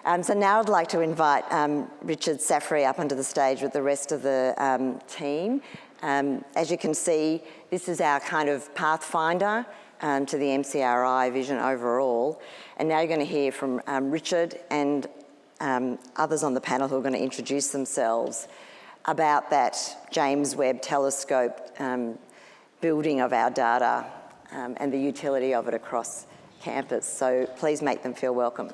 So now I'd like to invite Richard Saffrey up onto the stage with the rest of the team. As you can see, this is our kind of pathfinder to the MCRI vision overall. And now you're going to hear from Richard and others on the panel who are going to introduce themselves about that James Webb Telescope building of our data and the utility of it across campus. So please make them feel welcome.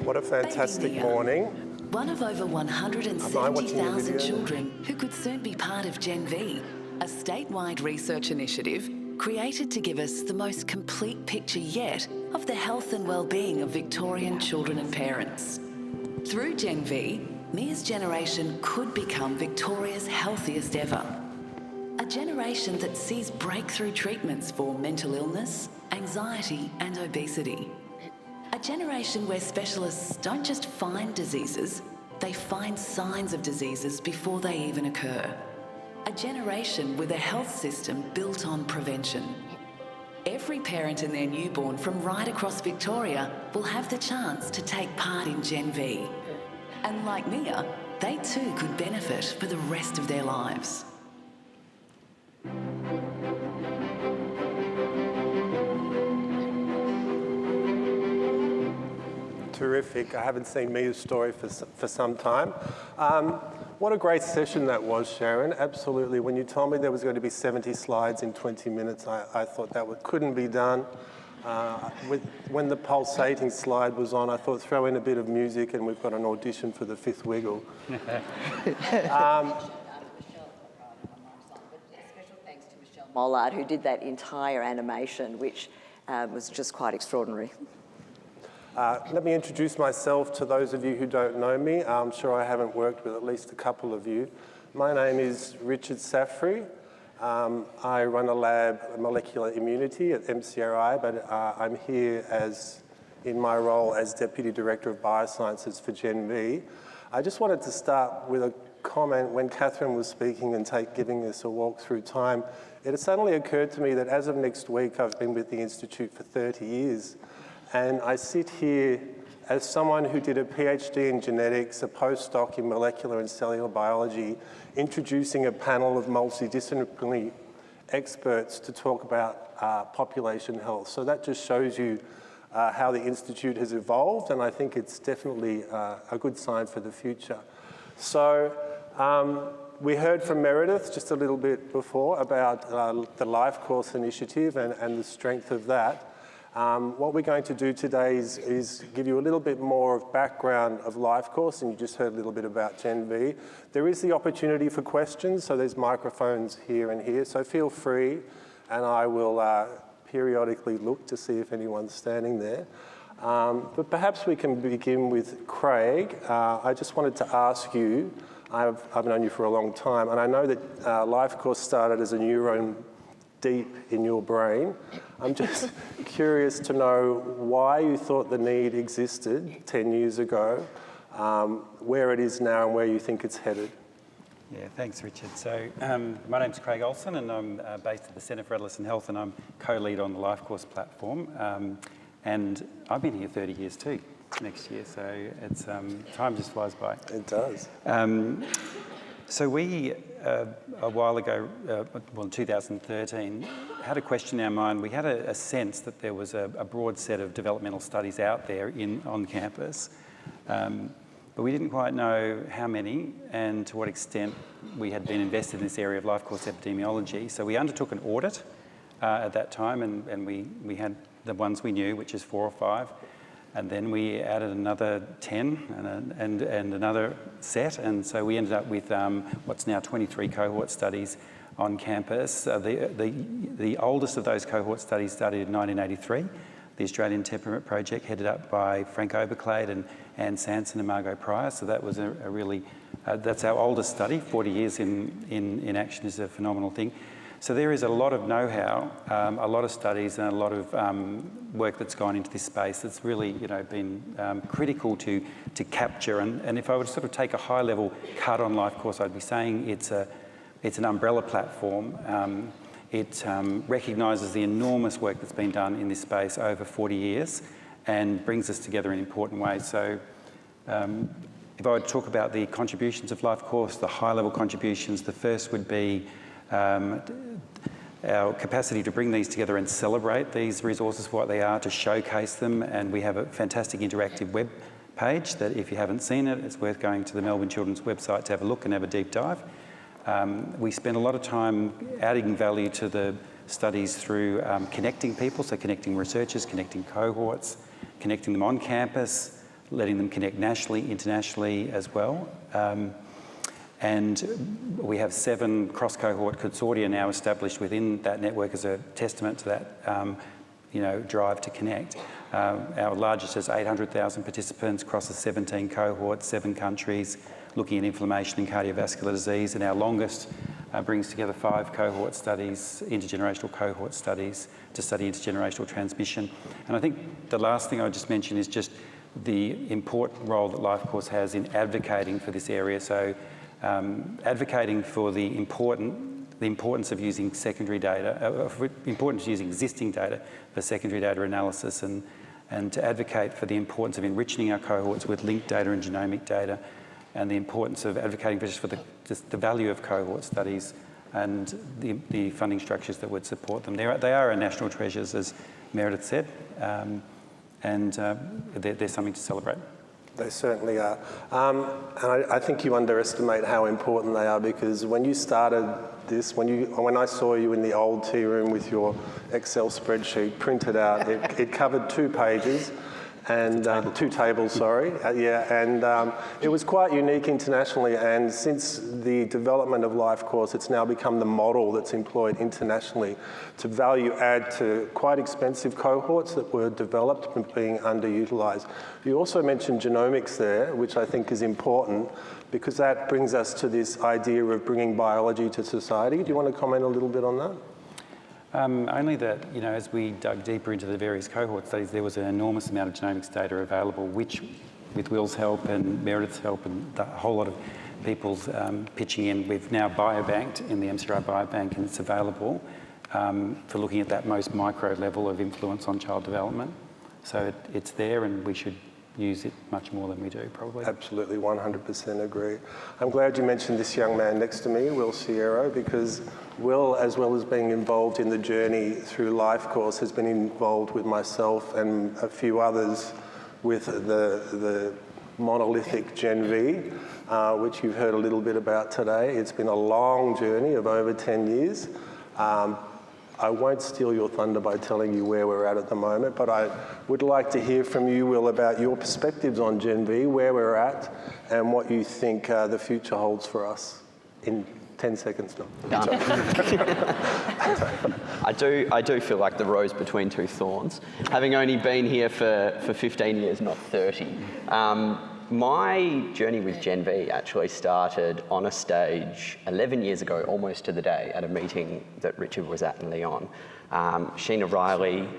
What a fantastic morning. One of over 170,000 children who could soon be part of GenV, a statewide research initiative created to give us the most complete picture yet of the health and well-being of Victorian children and parents. Through GenV, Mia's generation could become Victoria's healthiest ever. A generation that sees breakthrough treatments for mental illness, anxiety and obesity. A generation where specialists don't just find diseases, they find signs of diseases before they even occur. A generation with a health system built on prevention. Every parent and their newborn from right across Victoria will have the chance to take part in GenV. And like Mia, they too could benefit for the rest of their lives. Terrific. I haven't seen Mia's story for some time. What a great session that was, Sharon. Absolutely. When you told me there was going to be 70 slides in 20 minutes, I thought that couldn't be done. When the pulsating slide was on, I thought throw in a bit of music and we've got an audition for the fifth wiggle. Mollard, who did that entire animation, which was just quite extraordinary. Let me introduce myself to those of you who don't know me. I'm sure I haven't worked with at least a couple of you. My name is Richard Saffrey. I run a lab of molecular immunity at MCRI, but I'm here in my role as Deputy Director of Biosciences for GenV. I just wanted to start with a comment. When Catherine was speaking and giving us a walk through time, it suddenly occurred to me that as of next week, I've been with the Institute for 30 years. And I sit here as someone who did a PhD in genetics, a postdoc in molecular and cellular biology, introducing a panel of multidisciplinary experts to talk about population health. So that just shows you how the Institute has evolved, and I think it's definitely a good sign for the future. So we heard from Meredith just a little bit before about the Lifecourse initiative and the strength of that. What we're going to do today is give you a little bit more of background of Lifecourse, and you just heard a little bit about GenV. There is the opportunity for questions, so there's microphones here and here, so feel free, and I will periodically look to see if anyone's standing there. But perhaps we can begin with Craig. I just wanted to ask you, I've known you for a long time, and I know that Lifecourse started as a neuron deep in your brain. I'm just curious to know why you thought the need existed 10 years ago, where it is now and where you think it's headed. Yeah, thanks, Richard. So my name's Craig Olsson, and I'm based at the Centre for Adolescent Health, and I'm co-lead on the Lifecourse platform. And I've been here 30 years too, next year, so it's time just flies by. It does. So we, a while ago, in 2013, had a question in our mind. We had a sense that there was a broad set of developmental studies out there on campus, but we didn't quite know how many and to what extent we had been invested in this area of Lifecourse epidemiology. So we undertook an audit at that time, and we had the ones we knew, which is 4 or 5. And then we added another 10 and another set, and so we ended up with what's now 23 cohort studies on campus. The oldest of those cohort studies started in 1983, the Australian Temperament Project, headed up by Frank Oberclade and Anne Sanson and Margot Pryor. So that was a really, that's our oldest study. 40 years in action is a phenomenal thing. So there is a lot of know-how, a lot of studies, and a lot of work that's gone into this space that's really, been critical to capture. And if I were to sort of take a high-level cut on Lifecourse, I'd be saying it's an umbrella platform. It recognises the enormous work that's been done in this space over 40 years and brings us together in important ways. So if I were to talk about the contributions of Lifecourse, the high-level contributions, the first would be our capacity to bring these together and celebrate these resources for what they are, to showcase them, and we have a fantastic interactive web page that if you haven't seen it, it's worth going to the Melbourne Children's website to have a look and have a deep dive. We spend a lot of time adding value to the studies through connecting people, so connecting researchers, connecting cohorts, connecting them on campus, letting them connect nationally, internationally as well. And we have 7 cross-cohort consortia now established within that network as a testament to that drive to connect. Our largest has 800,000 participants, crosses 17 cohorts, 7 countries, looking at inflammation and cardiovascular disease, and our longest brings together 5 cohort studies, intergenerational cohort studies, to study intergenerational transmission. And I think the last thing I would just mention is just the important role that Lifecourse has in advocating for this area. So advocating for the importance of using secondary data, importance of using existing data for secondary data analysis, and to advocate for the importance of enriching our cohorts with linked data and genomic data, and the importance of advocating for just the value of cohort studies and the funding structures that would support them. They are our national treasures, as Meredith said, and they're something to celebrate. They certainly are. And I think you underestimate how important they are, because when you started this, when I saw you in the old tea room with your Excel spreadsheet printed out, it covered 2 pages and 2 tables, sorry. And it was quite unique internationally, and since the development of Lifecourse, it's now become the model that's employed internationally to value add to quite expensive cohorts that were developed and being underutilised. You also mentioned genomics there, which I think is important, because that brings us to this idea of bringing biology to society. Do you want to comment a little bit on that? Only that, as we dug deeper into the various cohort studies, there was an enormous amount of genomics data available, which, with Will's help and Meredith's help and a whole lot of people's pitching in, we've now biobanked in the MCRI biobank, and it's available for looking at that most micro level of influence on child development. So it's there, and we should use it much more than we do, probably. Absolutely, 100% agree. I'm glad you mentioned this young man next to me, Will Siero, because Will, as well as being involved in the journey through Lifecourse, has been involved with myself and a few others with the monolithic GenV, which you've heard a little bit about today. It's been a long journey of over 10 years. I won't steal your thunder by telling you where we're at the moment, but I would like to hear from you, Will, about your perspectives on GenV, where we're at, and what you think the future holds for us in 10 seconds. Done. I do feel like the rose between 2 thorns, having only been here for 15 years, not 30. My journey with GenV actually started on a stage 11 years ago, almost to the day, at a meeting that Richard was at in Lyon. Sheena Riley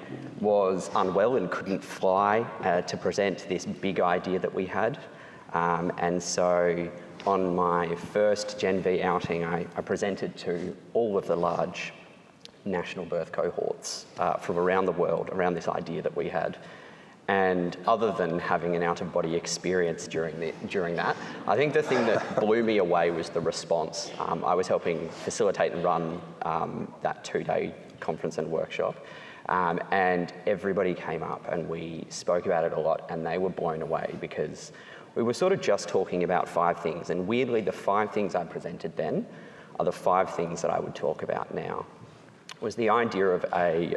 was unwell and couldn't fly to present this big idea that we had. And so on my first GenV outing, I presented to all of the large national birth cohorts from around the world around this idea that we had. And other than having an out-of-body experience during that, I think the thing that blew me away was the response. I was helping facilitate and run that 2-day conference and workshop, and everybody came up and we spoke about it a lot, and they were blown away because we were sort of just talking about 5 things, and weirdly the 5 things I presented then are the 5 things that I would talk about now. It was the idea of a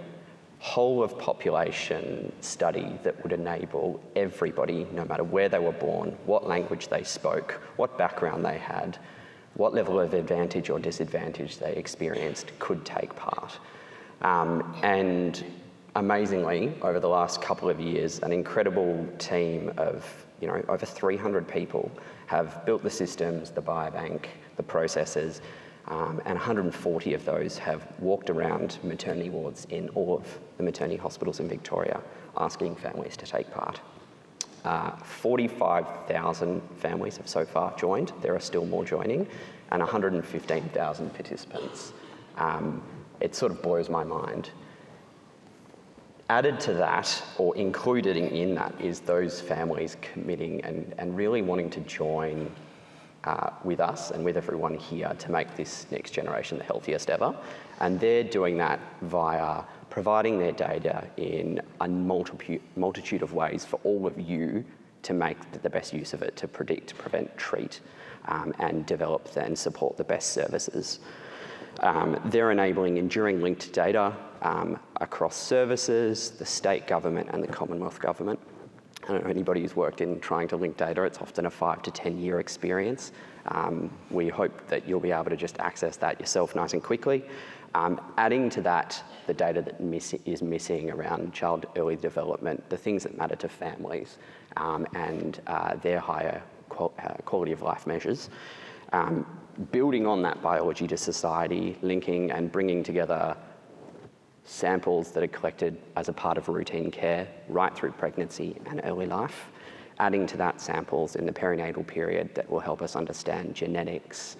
whole of population study that would enable everybody, no matter where they were born, what language they spoke, what background they had, what level of advantage or disadvantage they experienced, could take part. And amazingly, over the last couple of years, an incredible team of over 300 people have built the systems, the biobank, the processes, and 140 of those have walked around maternity wards in all of the maternity hospitals in Victoria, asking families to take part. 45,000 families have so far joined. There are still more joining, and 115,000 participants. it sort of blows my mind. Added to that, or included in that, is those families committing and really wanting to join with us and with everyone here to make this next generation the healthiest ever. And they're doing that via providing their data in a multitude of ways for all of you to make the best use of it, to predict, prevent, treat, and develop and support the best services. They're enabling enduring linked data across services, the state government and the Commonwealth government. I don't know anybody who's worked in trying to link data, it's often a 5 to 10 year experience. We hope that you'll be able to just access that yourself nice and quickly. Adding to that, the data that is missing around child early development, the things that matter to families, and their higher quality of life measures. Building on that biology to society, linking and bringing together samples that are collected as a part of routine care right through pregnancy and early life. Adding to that samples in the perinatal period that will help us understand genetics,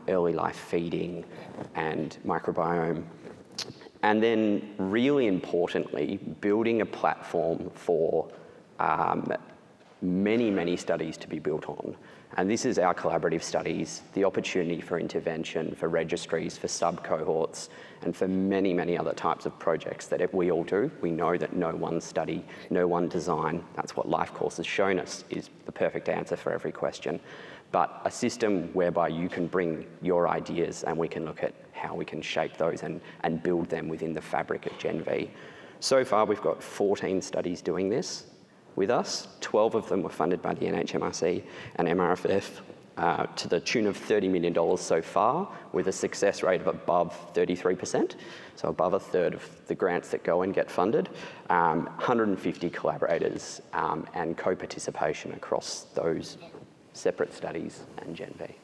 early life feeding and microbiome. And then really importantly, building a platform for many, many studies to be built on. And this is our collaborative studies, the opportunity for intervention, for registries, for sub-cohorts, and for many, many other types of projects that we all do. We know that no one study, no one design, that's what Lifecourse has shown us, is the perfect answer for every question. But a system whereby you can bring your ideas and we can look at how we can shape those and build them within the fabric of GenV. So far, we've got 14 studies doing this with us. 12 of them were funded by the NHMRC and MRFF to the tune of $30 million so far, with a success rate of above 33%, so above a third of the grants that go and get funded. 150 collaborators and co-participation across those separate studies and GenV.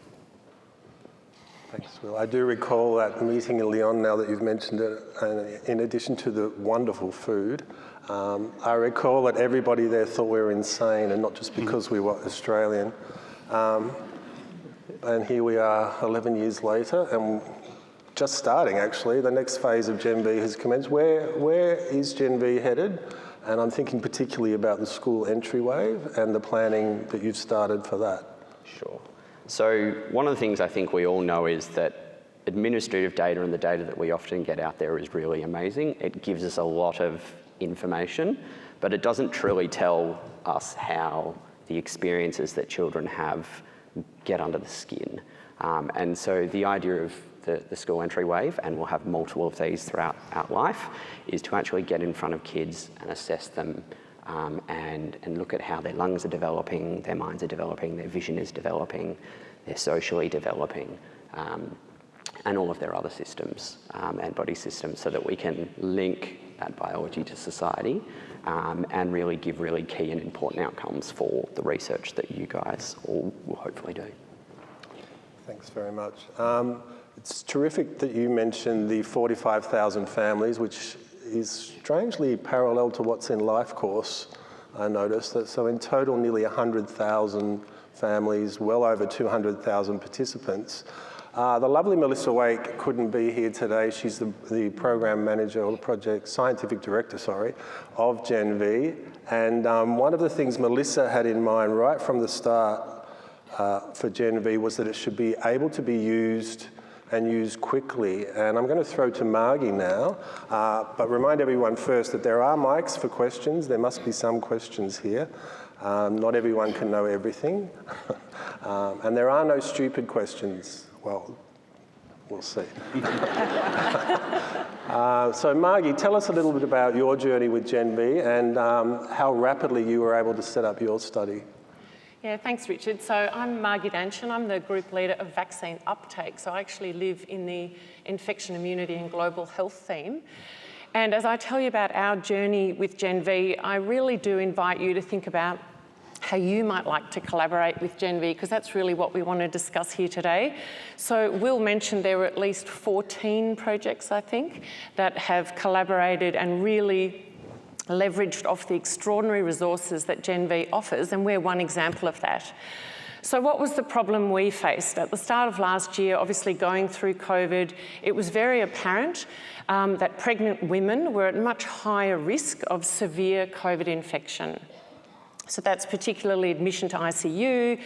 Thanks, Will. I do recall that meeting in Lyon, now that you've mentioned it, and in addition to the wonderful food, I recall that everybody there thought we were insane, and not just because we were Australian. And here we are 11 years later, and just starting actually. The next phase of GenV has commenced. Where is GenV headed? And I'm thinking particularly about the school entry wave and the planning that you've started for that. Sure. So one of the things I think we all know is that administrative data and the data that we often get out there is really amazing. It gives us a lot of information, but it doesn't truly tell us how the experiences that children have get under the skin. And so the idea of the school entry wave, and we'll have multiple of these throughout our life, is to actually get in front of kids and assess them and look at how their lungs are developing, their minds are developing, their vision is developing, they're socially developing, and all of their other systems and body systems, so that we can link that biology to society and really give really key and important outcomes for the research that you guys all will hopefully do. Thanks very much. It's terrific that you mentioned the 45,000 families, which is strangely parallel to what's in Lifecourse, I noticed. That so in total, nearly 100,000 families, well over 200,000 participants. The lovely Melissa Wake couldn't be here today. She's the program manager, or the project scientific director, sorry, of GenV. And one of the things Melissa had in mind right from the start for GenV was that it should be able to be used and used quickly. And I'm going to throw to Margie now, but remind everyone first that there are mics for questions. There must be some questions here. Not everyone can know everything. And there are no stupid questions. Well, we'll see. So Margie, tell us a little bit about your journey with GenV and how rapidly you were able to set up your study. Yeah, thanks, Richard. So I'm Margie Danchin. I'm the group leader of vaccine uptake. So I actually live in the infection, immunity and global health theme. And as I tell you about our journey with GenV, I really do invite you to think about how you might like to collaborate with GenV, because that's really what we want to discuss here today. So Will mentioned there were at least 14 projects, I think, that have collaborated and really leveraged off the extraordinary resources that GenV offers, and we're one example of that. So what was the problem we faced? At the start of last year, obviously going through COVID, it was very apparent that pregnant women were at much higher risk of severe COVID infection. So that's particularly admission to ICU,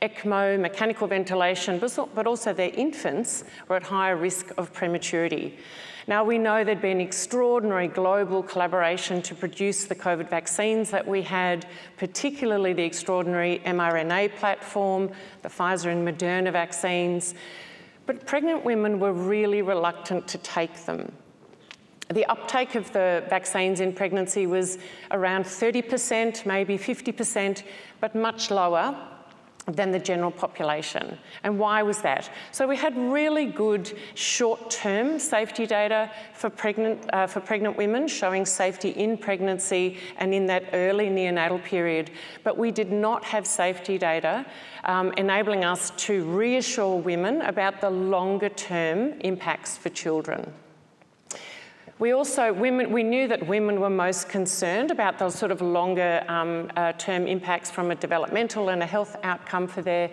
ECMO, mechanical ventilation, but also their infants were at higher risk of prematurity. Now, we know there'd been extraordinary global collaboration to produce the COVID vaccines that we had, particularly the extraordinary mRNA platform, the Pfizer and Moderna vaccines, but pregnant women were really reluctant to take them. The uptake of the vaccines in pregnancy was around 30%, maybe 50%, but much lower than the general population. And why was that? So we had really good short-term safety data for pregnant women, showing safety in pregnancy and in that early neonatal period. But we did not have safety data enabling us to reassure women about the longer-term impacts for children. We knew that women were most concerned about those sort of longer term impacts from a developmental and a health outcome for their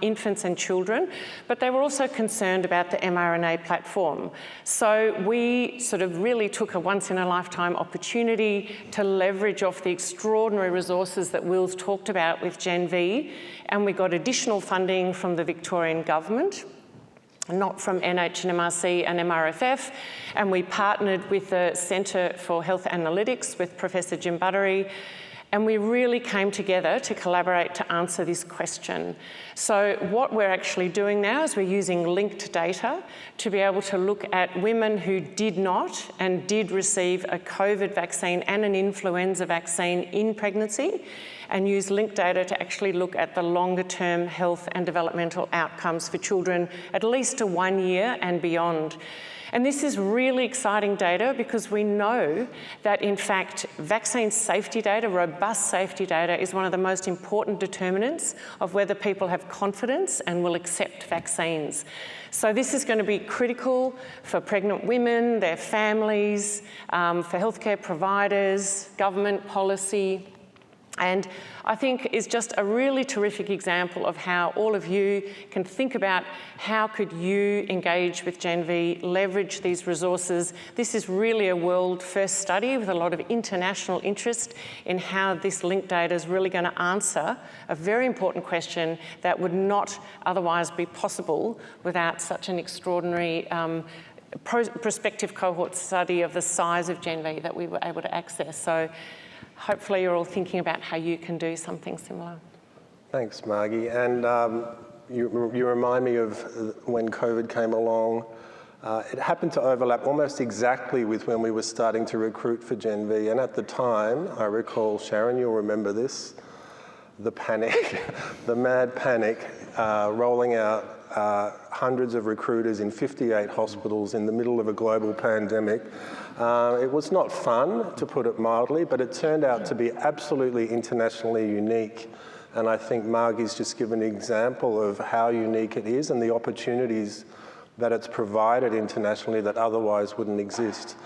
infants and children, but they were also concerned about the mRNA platform. So we sort of really took a once-in-a-lifetime opportunity to leverage off the extraordinary resources that Will's talked about with GenV, and we got additional funding from the Victorian government, not from NHMRC and MRFF, and we partnered with the Centre for Health Analytics with Professor Jim Buttery, and we really came together to collaborate to answer this question. So what we're actually doing now is we're using linked data to be able to look at women who did not and did receive a COVID vaccine and an influenza vaccine in pregnancy, and use linked data to actually look at the longer-term health and developmental outcomes for children at least to 1 year and beyond. And this is really exciting data because we know that, in fact, vaccine safety data, robust safety data, is one of the most important determinants of whether people have confidence and will accept vaccines. So this is going to be critical for pregnant women, their families, for healthcare providers, government policy, and I think is just a really terrific example of how all of you can think about how could you engage with GenV, leverage these resources. This is really a world first study with a lot of international interest in how this linked data is really going to answer a very important question that would not otherwise be possible without such an extraordinary prospective cohort study of the size of GenV that we were able to access. So hopefully you're all thinking about how you can do something similar. Thanks, Margie. And you remind me of when COVID came along. It happened to overlap almost exactly with when we were starting to recruit for GenV. And at the time, I recall, Sharon, you'll remember this, the panic, the mad panic, rolling out hundreds of recruiters in 58 hospitals in the middle of a global pandemic. It was not fun, to put it mildly, but it turned out to be absolutely internationally unique. And I think Margie's just given an example of how unique it is and the opportunities that it's provided internationally that otherwise wouldn't exist.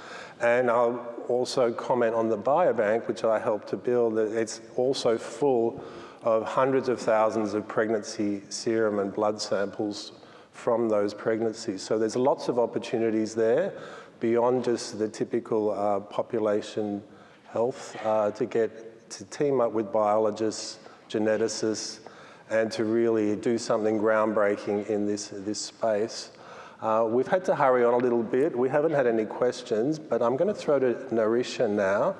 And I'll also comment on the biobank, which I helped to build, that it's also full of hundreds of thousands of pregnancy serum and blood samples from those pregnancies. So there's lots of opportunities there beyond just the typical population health to team up with biologists, geneticists, and to really do something groundbreaking in this space. We've had to hurry on a little bit. We haven't had any questions, but I'm going to throw to Nirasha now,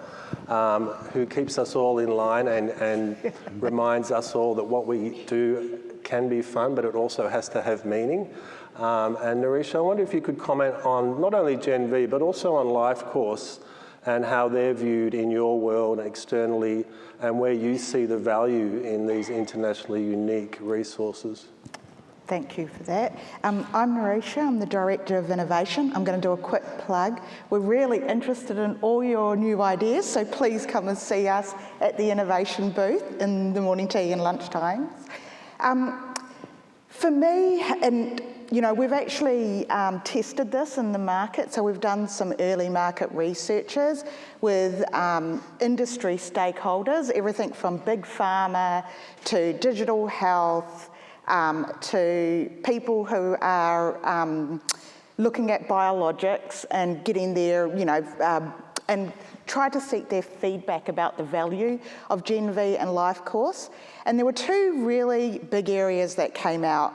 who keeps us all in line and reminds us all that what we do can be fun, but it also has to have meaning. And Nirasha, I wonder if you could comment on not only GenV, but also on Lifecourse and how they're viewed in your world externally and where you see the value in these internationally unique resources. Thank you for that. I'm Nirasha, I'm the Director of Innovation. I'm going to do a quick plug. We're really interested in all your new ideas, so please come and see us at the innovation booth in the morning tea and lunch times. For me, and you know, we've actually tested this in the market. So we've done some early market researches with industry stakeholders, everything from big pharma to digital health, to people who are looking at biologics and getting their, you know, and try to seek their feedback about the value of GenV and Lifecourse. And there were two really big areas that came out.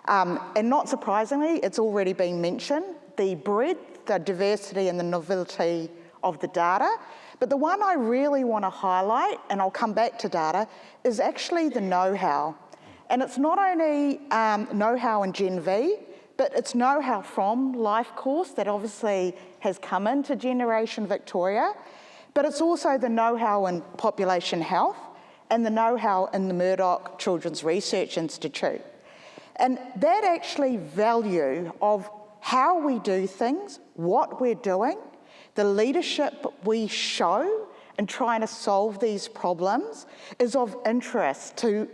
And not surprisingly, it's already been mentioned, the breadth, the diversity and the novelty of the data. But the one I really want to highlight, and I'll come back to data, is actually the know-how. And it's not only know-how in GenV, but it's know-how from Lifecourse that obviously has come into Generation Victoria, but it's also the know-how in population health and the know-how in the Murdoch Children's Research Institute. And that actually value of how we do things, what we're doing, the leadership we show in trying to solve these problems is of interest to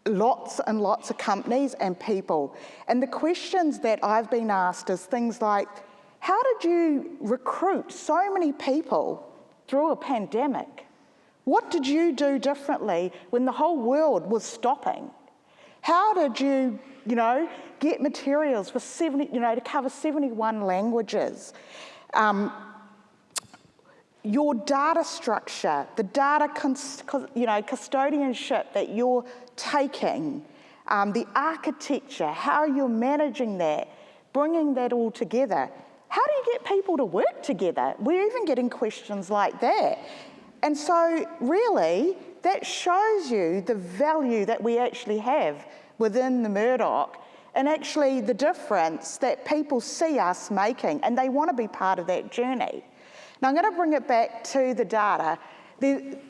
lots and lots of companies and people. And the questions that I've been asked is things like, how did you recruit so many people through a pandemic? What did you do differently when the whole world was stopping? How did you, you know, get materials for to cover 71 languages? Your data structure, the data custodianship that you're taking, the architecture, how you're managing that, bringing that all together. How do you get people to work together? We're even getting questions like that. And so really, that shows you the value that we actually have within the Murdoch and actually the difference that people see us making and they want to be part of that journey. Now I'm going to bring it back to the data.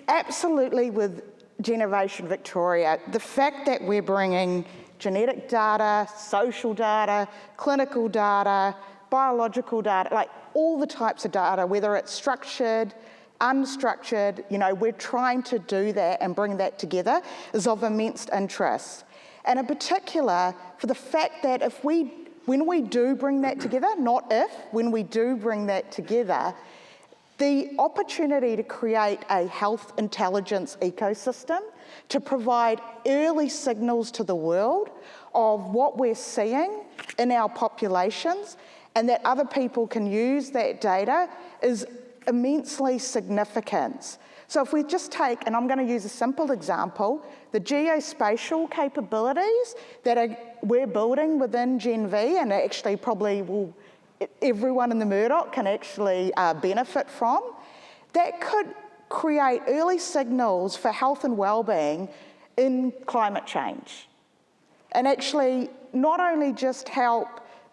Absolutely with Generation Victoria, the fact that we're bringing genetic data, social data, clinical data, biological data, like all the types of data, whether it's structured, unstructured, you know, we're trying to do that and bring that together is of immense interest. And in particular, for the fact that when we do bring that together, not if, when we do bring that together, the opportunity to create a health intelligence ecosystem to provide early signals to the world of what we're seeing in our populations and that other people can use that data is immensely significant. So if we just take, and I'm going to use a simple example, the geospatial capabilities that we're building within GenV and actually probably everyone in the Murdoch can actually benefit from, that could create early signals for health and well-being in climate change. And actually not only just help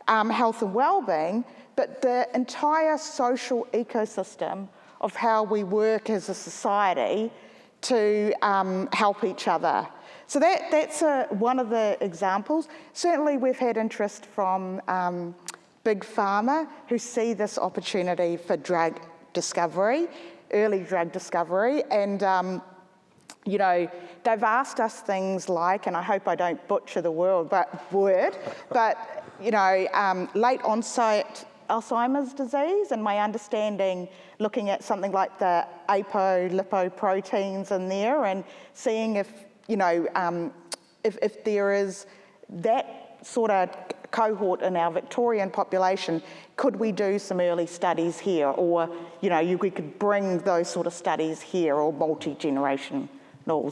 health and well-being, but the entire social ecosystem of how we work as a society to help each other. So that's one of the examples. Certainly we've had interest from big pharma who see this opportunity for drug discovery, early drug discovery, and you know, they've asked us things like, and I hope I don't butcher the word, but you know, late onset Alzheimer's disease, and my understanding, looking at something like the apolipoproteins in there and seeing if, you know, if there is that sort of cohort in our Victorian population, could we do some early studies here? Or, you know, we could bring those sort of studies here or multi-generational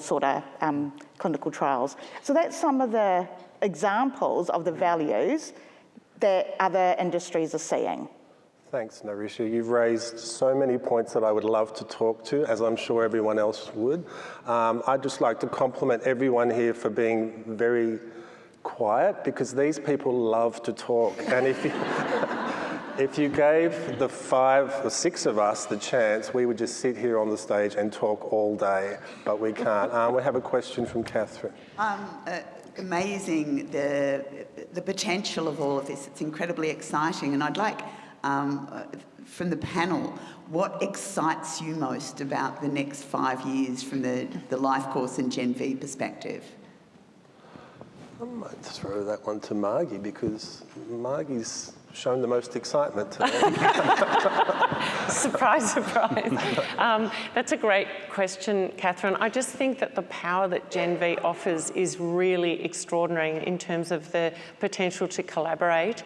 sort of clinical trials. So that's some of the examples of the values that other industries are seeing. Thanks, Nirasha. You've raised so many points that I would love to talk to, as I'm sure everyone else would. I'd just like to compliment everyone here for being very quiet, because these people love to talk. And if you gave the 5 or 6 of us the chance, we would just sit here on the stage and talk all day, but we can't. We have a question from Catherine. Amazing, the potential of all of this. It's incredibly exciting, and I'd like, from the panel, what excites you most about the next 5 years from the Lifecourse and GenV perspective? I might throw that one to Margie because Margie's shown the most excitement today. Surprise, surprise. That's a great question, Catherine. I just think that the power that GenV offers is really extraordinary in terms of the potential to collaborate.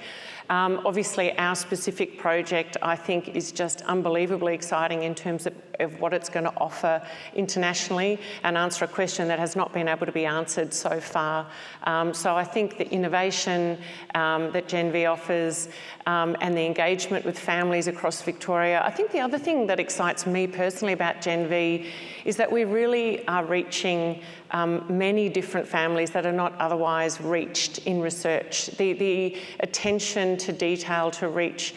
Obviously, our specific project, I think, is just unbelievably exciting in terms of what it's going to offer internationally and answer a question that has not been able to be answered so far. So I think the innovation that GenV offers and the engagement with families across Victoria. I think the other thing that excites me personally about GenV is that we really are reaching many different families that are not otherwise reached in research. The attention to detail to reach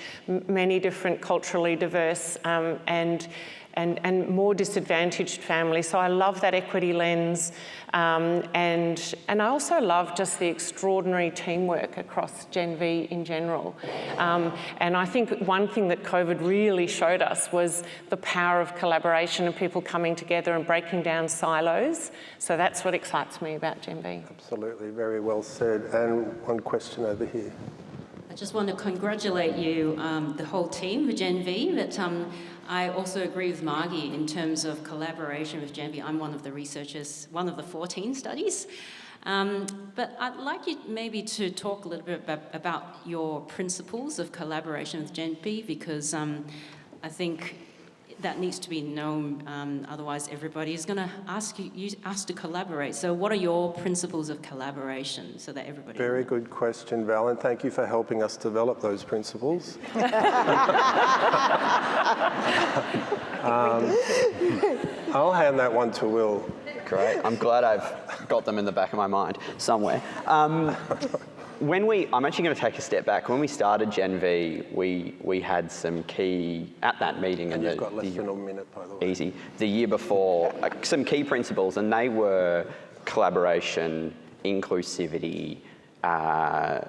many different culturally diverse and more disadvantaged families. So I love that equity lens, and I also love just the extraordinary teamwork across GenV in general. And I think one thing that COVID really showed us was the power of collaboration and people coming together and breaking down silos. So that's what excites me about GenV. Absolutely, very well said. And one question over here. I just want to congratulate you, the whole team for GenV, but I also agree with Margie in terms of collaboration with GenV. I'm one of the researchers, one of the 14 studies. But I'd like you maybe to talk a little bit about your principles of collaboration with GenV, because I think that needs to be known, otherwise everybody is going to ask us to collaborate. So what are your principles of collaboration so that everybody... Very good question, Val, and thank you for helping us develop those principles. I'll hand that one to Will. Great. I'm glad I've got them in the back of my mind somewhere. I'm actually going to take a step back. When we started GenV, we had some key, at that meeting... And you've got less than a minute, by the way. Easy. The year before, some key principles, and they were collaboration, inclusivity, oh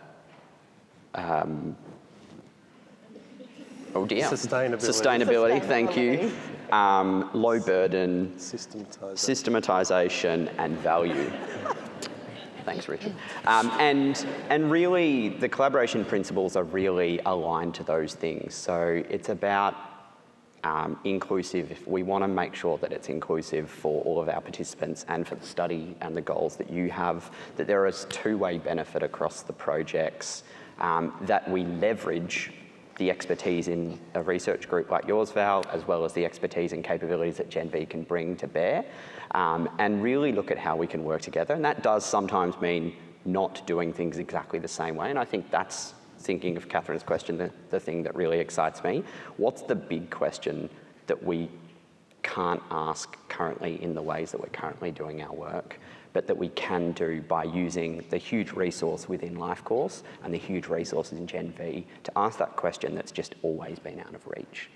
dear. Sustainability, thank you. Low burden, systematization, and value. Thanks, Richard. And really, the collaboration principles are really aligned to those things. So it's about inclusive. We want to make sure that it's inclusive for all of our participants and for the study and the goals that you have, that there is two-way benefit across the projects, that we leverage the expertise in a research group like yours, Val, as well as the expertise and capabilities that GenV can bring to bear, and really look at how we can work together. And that does sometimes mean not doing things exactly the same way. And I think that's, thinking of Catherine's question, the thing that really excites me. What's the big question that we can't ask currently in the ways that we're currently doing our work, but that we can do by using the huge resource within Lifecourse and the huge resources in GenV to ask that question that's just always been out of reach?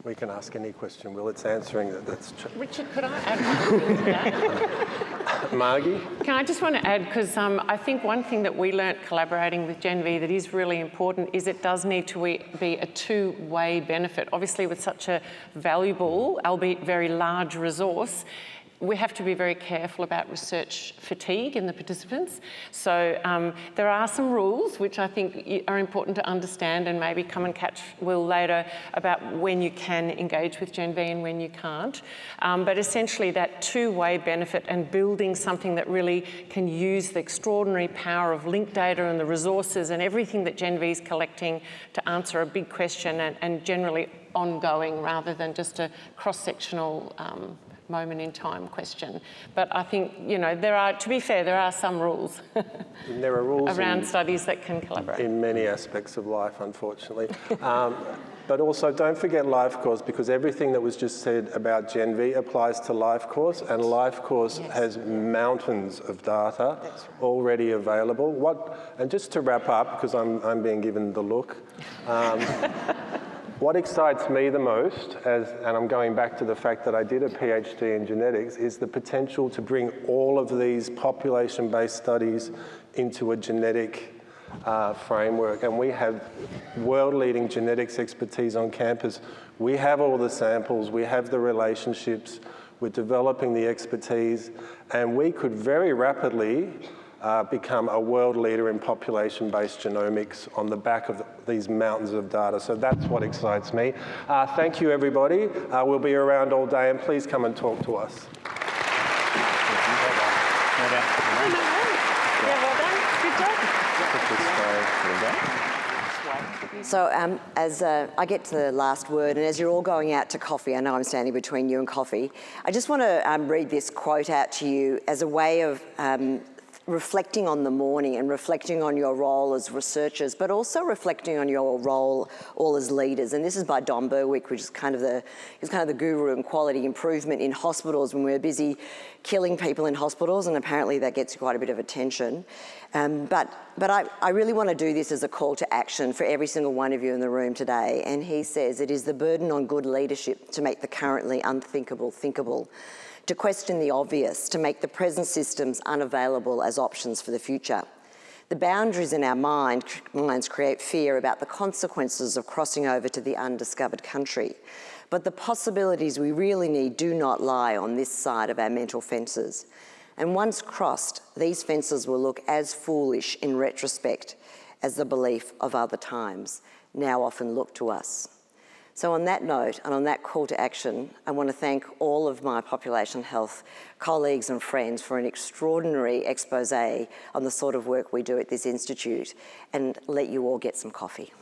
We can ask any question, Will. It's answering that. That's Richard, could I add one thing to that? Margie? Can I just want to add, because I think one thing that we learnt collaborating with GenV that is really important is it does need to be a two-way benefit. Obviously, with such a valuable, albeit very large resource, we have to be very careful about research fatigue in the participants. So there are some rules which I think are important to understand, and maybe come and catch Will later about when you can engage with GenV and when you can't. But essentially that two-way benefit and building something that really can use the extraordinary power of linked data and the resources and everything that GenV is collecting to answer a big question, and generally ongoing rather than just a cross-sectional moment in time question. But I think, you know, to be fair, there are some rules. There are rules around studies that can collaborate. In many aspects of life, unfortunately. But also don't forget Lifecourse, because everything that was just said about GenV applies to Lifecourse, and Lifecourse has mountains of data already available. And just to wrap up, because I'm being given the look, what excites me the most, and I'm going back to the fact that I did a PhD in genetics, is the potential to bring all of these population-based studies into a genetic framework. And we have world-leading genetics expertise on campus. We have all the samples, we have the relationships, we're developing the expertise, and we could very rapidly become a world leader in population-based genomics on the back of these mountains of data. So that's what excites me. Thank you, everybody. We'll be around all day, and please come and talk to us. So as I get to the last word, and as you're all going out to coffee, I know I'm standing between you and coffee, I just want to read this quote out to you as a way of reflecting on the morning and reflecting on your role as researchers, but also reflecting on your role all as leaders. And this is by Don Berwick, which is kind of the guru in quality improvement in hospitals when we're busy killing people in hospitals, and apparently that gets quite a bit of attention. But I really want to do this as a call to action for every single one of you in the room today. And he says, it is the burden on good leadership to make the currently unthinkable thinkable, to question the obvious, to make the present systems unavailable as options for the future. The boundaries in our minds create fear about the consequences of crossing over to the undiscovered country. But the possibilities we really need do not lie on this side of our mental fences. And once crossed, these fences will look as foolish in retrospect as the belief of other times now often look to us. So on that note, and on that call to action, I want to thank all of my population health colleagues and friends for an extraordinary expose on the sort of work we do at this institute, and let you all get some coffee.